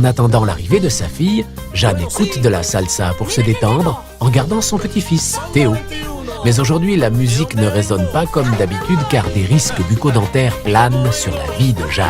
En attendant l'arrivée de sa fille, Jeanne écoute de la salsa pour se détendre en gardant son petit-fils, Théo. Mais aujourd'hui, la musique ne résonne pas comme d'habitude car des risques bucco-dentaires planent sur la vie de Jeanne.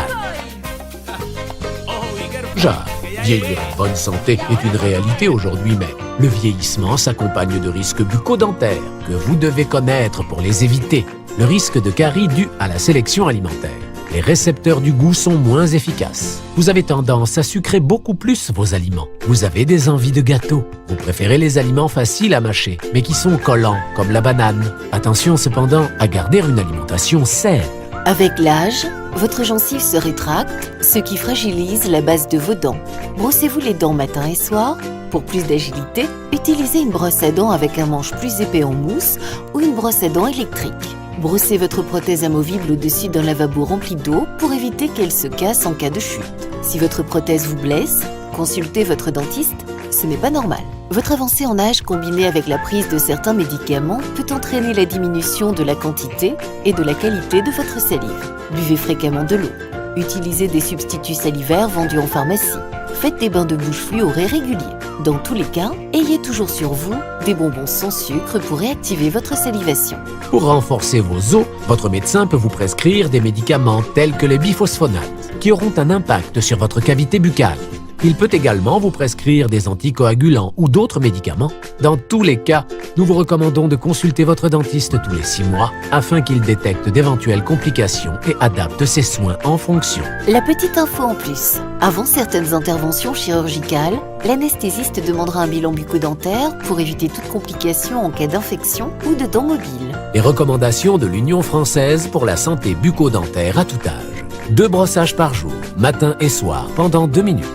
Jeanne, vieillir en bonne santé est une réalité aujourd'hui, mais le vieillissement s'accompagne de risques bucco-dentaires que vous devez connaître pour les éviter. Le risque de carie dû à la sélection alimentaire. Les récepteurs du goût sont moins efficaces. Vous avez tendance à sucrer beaucoup plus vos aliments. Vous avez des envies de gâteaux. Vous préférez les aliments faciles à mâcher, mais qui sont collants, comme la banane. Attention cependant à garder une alimentation saine. Avec l'âge, votre gencive se rétracte, ce qui fragilise la base de vos dents. Brossez-vous les dents matin et soir. Pour plus d'agilité, utilisez une brosse à dents avec un manche plus épais en mousse ou une brosse à dents électrique. Brossez votre prothèse amovible au-dessus d'un lavabo rempli d'eau pour éviter qu'elle se casse en cas de chute. Si votre prothèse vous blesse, consultez votre dentiste, ce n'est pas normal. Votre avancée en âge combinée avec la prise de certains médicaments peut entraîner la diminution de la quantité et de la qualité de votre salive. Buvez fréquemment de l'eau. Utilisez des substituts salivaires vendus en pharmacie. Faites des bains de bouche fluorés réguliers. Dans tous les cas, ayez toujours sur vous des bonbons sans sucre pour réactiver votre salivation. Pour renforcer vos os, votre médecin peut vous prescrire des médicaments tels que les biphosphonates, qui auront un impact sur votre cavité buccale. Il peut également vous prescrire des anticoagulants ou d'autres médicaments. Dans tous les cas, nous vous recommandons de consulter votre dentiste tous les 6 mois afin qu'il détecte d'éventuelles complications et adapte ses soins en fonction. La petite info en plus. Avant certaines interventions chirurgicales, l'anesthésiste demandera un bilan bucco-dentaire pour éviter toute complication en cas d'infection ou de dents mobiles. Les recommandations de l'Union française pour la santé bucco-dentaire à tout âge. 2 brossages par jour, matin et soir, pendant 2 minutes.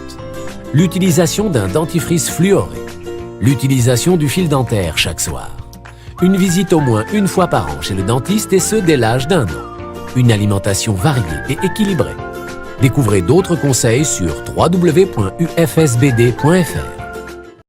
L'utilisation d'un dentifrice fluoré. L'utilisation du fil dentaire chaque soir. Une visite au moins 1 fois par an chez le dentiste et ce dès l'âge d'1 an. Une alimentation variée et équilibrée. Découvrez d'autres conseils sur www.ufsbd.fr.